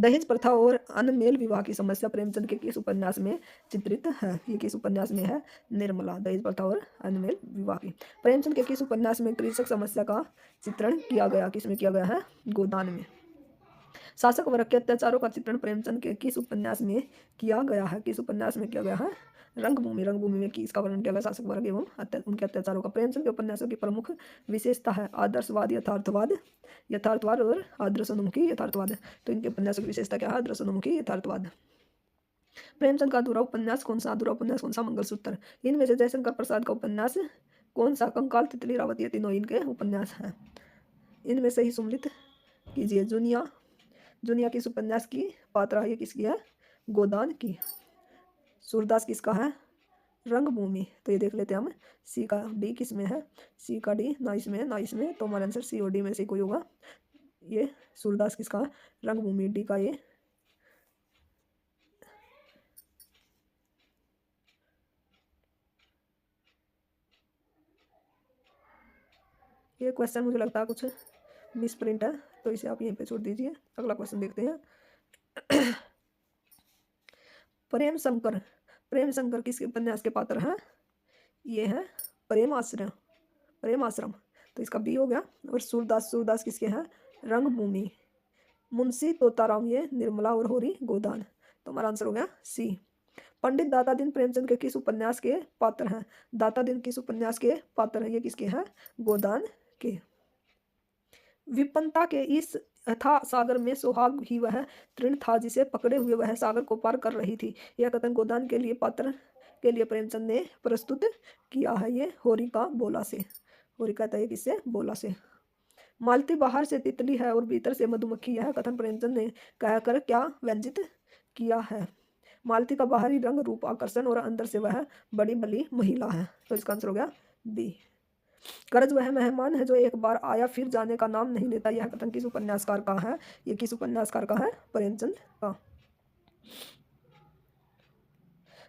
दहेज प्रथा और अनमेल विवाह की समस्या प्रेमचंद के किस उपन्यास में चित्रित है? ये किस उपन्यास में है? निर्मला। दहेज प्रथा और अनमेल विवाह की। प्रेमचंद के किस उपन्यास में कृषक समस्या का चित्रण किया गया? किस में किया गया है? गोदान में। शासक वर्ग के अत्याचारों का चित्रण प्रेमचंद के किस उपन्यास में किया गया है? किस उपन्यास में किया गया है? रंगभूमि। रंगभूमि में किसका वर्णन किया गया? शासक वर्ग एवं उनके अत्याचारों का। प्रेमचंद के उपन्यासों की प्रमुख विशेषता है आदर्शवाद, यथार्थवाद और आदर्शोन्मुखी यथार्थवाद। तो इनके उपन्यासों की विशेषता क्या है? आदर्शोन्मुखी यथार्थवाद। प्रेमचंद का अधूरा उपन्यास कौन सा? अधूरा उपन्यास कौन सा? मंगलसूत्र। इनमें से जयशंकर प्रसाद का उपन्यास कौन सा? कंकाल, तितली, रावत। ये तीनों इनके उपन्यास हैं। इनमें से ही सम्मिलित कीजिए। जुनिया किस उपन्यास की पात्रा है? ये किसकी है? गोदान की। सूरदास किसका है? रंगभूमि। तो ये देख लेते हैं हम। सी का डी किस में है? सी का डी ना इसमें ना इसमें। तो हमारा आंसर सी और डी में से कोई होगा। ये सूरदास किसका है? रंगभूमि। डी का ये क्वेश्चन मुझे लगता है कुछ मिस प्रिंट है, तो इसे आप यहीं पे छोड़ दीजिए। अगला क्वेश्चन देखते हैं। प्रेम शंकर किसके उपन्यास के पात्र हैं? ये है प्रेम आश्रम। तो इसका बी हो गया। और सूरदास किसके हैं? रंगभूमि। मुंशी तोताराम ये निर्मला और होरी गोदान। तो हमारा आंसर हो गया सी। पंडित दाता दिन प्रेमचंद के किस उपन्यास के पात्र हैं? दाता दिन किस उपन्यास के पात्र हैं? ये किसके हैं? गोदान के। विपन्नता के इस अथाह सागर में सुहाग ही वह तृण था जिसे पकड़े हुए वह सागर को पार कर रही थी। यह कथन गोदान के लिए पात्र के लिए प्रेमचंद ने प्रस्तुत किया है। ये होरी का बोला से। होरी कहता है किससे? बोला से। मालती बाहर से तितली है और भीतर से मधुमक्खी। यह कथन प्रेमचंद ने कहकर क्या व्यंजित किया है? मालती का बाहरी रंग रूप आकर्षण और अंदर से वह बड़ी बली महिला है। तो इसका आंसर हो गया बी। कर्ज वह मेहमान है जो एक बार आया फिर जाने का नाम नहीं लेता। यह कथन किस उपन्यासकार का है? ये किस उपन्यासकार का है? प्रेमचंद का।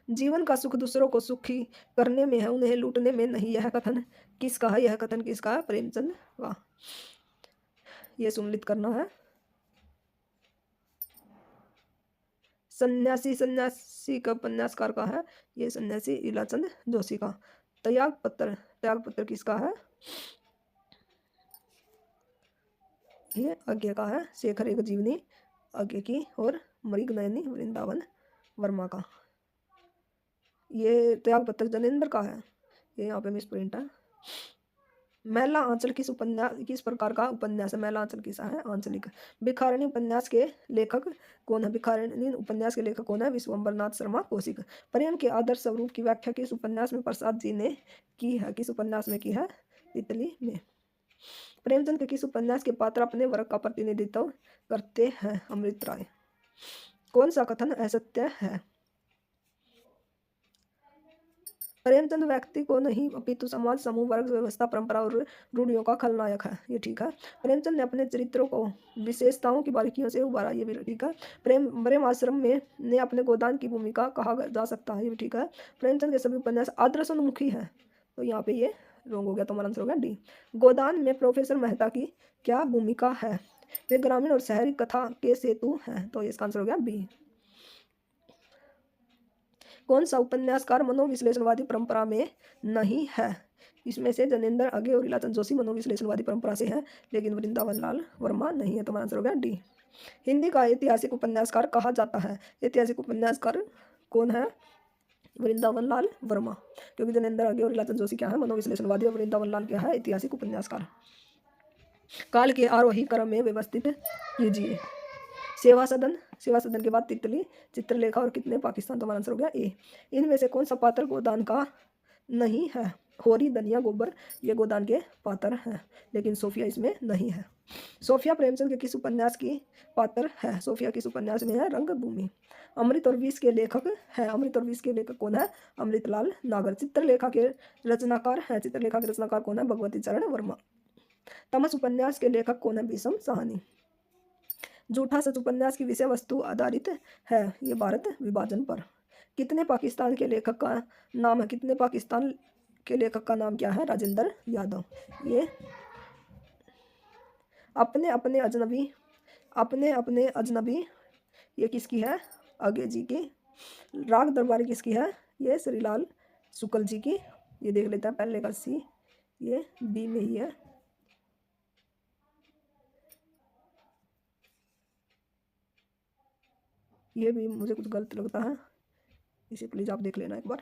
जीवन का सुख दूसरों को सुखी करने में है, उन्हें लूटने में नहीं। यह कथन किसका है? यह कथन किसका है? प्रेमचंद का। ये सुमिलित करना है। सन्यासी, सन्यासी का उपन्यासकार का है? ये सन्यासी इलाचंद जोशी का। त्यागपत्र, त्यागपत्र किसका है? ये आज्ञा का है। शेखर एक जीवनी आज्ञा की और मृगनयनी वृंदावन वर्मा का। ये त्यागपत्र जनेन्द्र का है। ये यहाँ पे मिस प्रिंट है। मैला आंचल किस प्रकार का उपन्यास है? मैला आंचल किसा है? आंचलिक। भिखारिणी उपन्यास के लेखक कौन है? भिखारिणी उपन्यास के लेखक कौन है? विश्वम्बर नाथ शर्मा कौशिक। प्रेम के आदर्श स्वरूप की व्याख्या किस उपन्यास में प्रसाद जी ने की है? किस उपन्यास में की है? तितली में। प्रेमचंद के किस उपन्यास के पात्र अपने वर्ग का प्रतिनिधित्व करते हैं? अमृत राय। कौन सा कथन असत्य है? प्रेमचंद व्यक्ति को नहीं अपितु समाज, समूह, वर्ग, व्यवस्था, परंपरा और रूढ़ियों का खलनायक है। ये ठीक है। प्रेमचंद ने अपने चरित्रों को विशेषताओं की बारीकियों से उभारा। ये भी ठीक है। प्रेम आश्रम में ने अपने गोदान की भूमिका कहा जा सकता है। ये भी ठीक है। प्रेमचंद के सभी उपन्यास आदर्शोन्मुखी हैं। तो यहाँ पे ये रॉन्ग हो गया, तो हमारा आंसर हो गया डी। गोदान में प्रोफेसर मेहता की क्या भूमिका है? वे ग्रामीण और शहरी कथा के सेतु हैं। तो इसका आंसर हो गया बी। कौन सा उपन्यासकार मनोविश्लेषणवादी परंपरा में नहीं है? इसमें से जनेन्द्र आगे और इलाचंद जोशी मनोविश्लेषणवादी परंपरा से हैं, लेकिन वृंदावन लाल वर्मा नहीं है। तो हमारा आंसर हो गया डी। हिंदी का ऐतिहासिक उपन्यासकार कहा जाता है। ऐतिहासिक उपन्यासकार कौन है? वृंदावन लाल वर्मा, क्योंकि जनेन्द्र आगे और इलाचंद जोशी क्या है? मनोविश्लेषणवादी, और वृंदावन लाल क्या है? ऐतिहासिक उपन्यासकार। काल के आरोही क्रम में व्यवस्थित कीजिए। सेवा सदन, सेवा सदन के बाद तितली, चित्रलेखा और कितने पाकिस्तान। तो हमारा आंसर हो गया ए। इनमें से कौन सा पात्र गोदान का नहीं है? होरी, धनिया, गोबर, ये गोदान के पात्र हैं, लेकिन सोफिया इसमें नहीं है। सोफिया प्रेमचंद के किस उपन्यास की पात्र है? सोफिया किस उपन्यास में है? रंगभूमि। अमृत और विष के लेखक है। अमृत और विष के लेखक कौन है? अमृतलाल नागर। चित्रलेखा के रचनाकार है। चित्रलेखा के रचनाकार कौन है? भगवती चरण वर्मा। तमस उपन्यास के लेखक कौन है? भीषम साहनी। झूठा सच उपन्यास की विषय वस्तु आधारित है। ये भारत विभाजन पर। कितने पाकिस्तान के लेखक का नाम है? कितने पाकिस्तान के लेखक का नाम क्या है? राजेंद्र यादव। ये अपने अपने अजनबी, अपने अपने अजनबी, ये किसकी है? आगे जी की। राग दरबारी किसकी है? ये श्रीलाल शुक्ल जी की। ये देख लेते हैं पहले का सी, ये बी में ही है। ये भी मुझे कुछ गलत लगता है, इसे प्लीज आप देख लेना एक बार।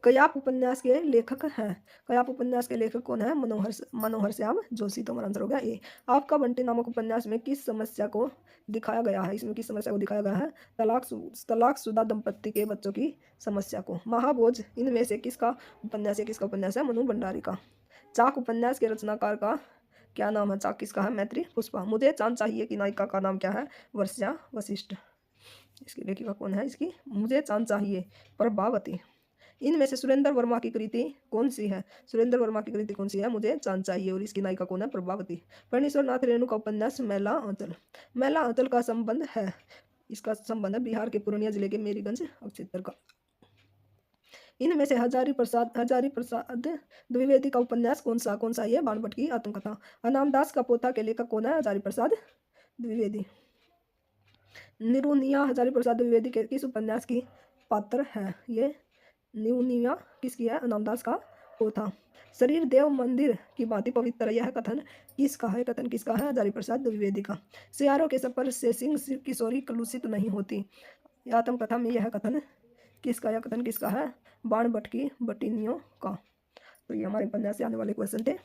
कयाप उपन्यास के लेखक हैं। कयाप उपन्यास के लेखक कौन है? मनोहर श्याम जोशी। तो हमारा आंसर हो गया ए। आपका बंटी नामक उपन्यास में किस समस्या को दिखाया गया है? इसमें किस समस्या को दिखाया गया है? तलाकशुदा दंपत्ति के बच्चों की समस्या को। महाभोज इनमें से किसका उपन्यास है? किसका उपन्यास है? मनु भंडारी का। चाक उपन्यास के रचनाकार का क्या नाम है? चाक किसका है? मैत्री पुष्पा। मुझे चांद चाहिए की नायिका का नाम क्या है? वर्षा वशिष्ठ। इसकी लेखिका कौन है? इसकी मुझे चांद चाहिए प्रभावती। इनमें से सुरेंद्र वर्मा की कृति कौन सी है? सुरेंद्र वर्मा की कृति कौन सी है? मुझे चांद चाहिए, और इसकी नायिका कौन है? प्रभावती। फणीश्वर नाथ रेणु का उपन्यास मैला आंचल। मैला आंचल का संबंध है, इसका संबंध है बिहार के पूर्णिया जिले के मेरीगंज क्षेत्र का। इनमें से हजारी प्रसाद द्विवेदी का उपन्यास कौन सा? ये बाणभट्ट की आत्मकथा। अनामदास का पोता के लेखक कौन है? हजारी प्रसाद द्विवेदी। निरुनिया हजारी प्रसाद द्विवेदी के किस उपन्यास की पात्र है? ये निरुनिया किसकी है? अनामदास का पोता। शरीर देव मंदिर की भांति पवित्र, यह कथन किसका है? कथन किसका है? हजारी प्रसाद द्विवेदी का। सियारों के सफर से सिंह किशोरी कलुषित नहीं होती, आत्मकथा में यह कथन किसका? यह कथन किसका है? बाणभट्ट की बटिनियों का। तो ये हमारे उपन्यास से आने वाले क्वेश्चन थे।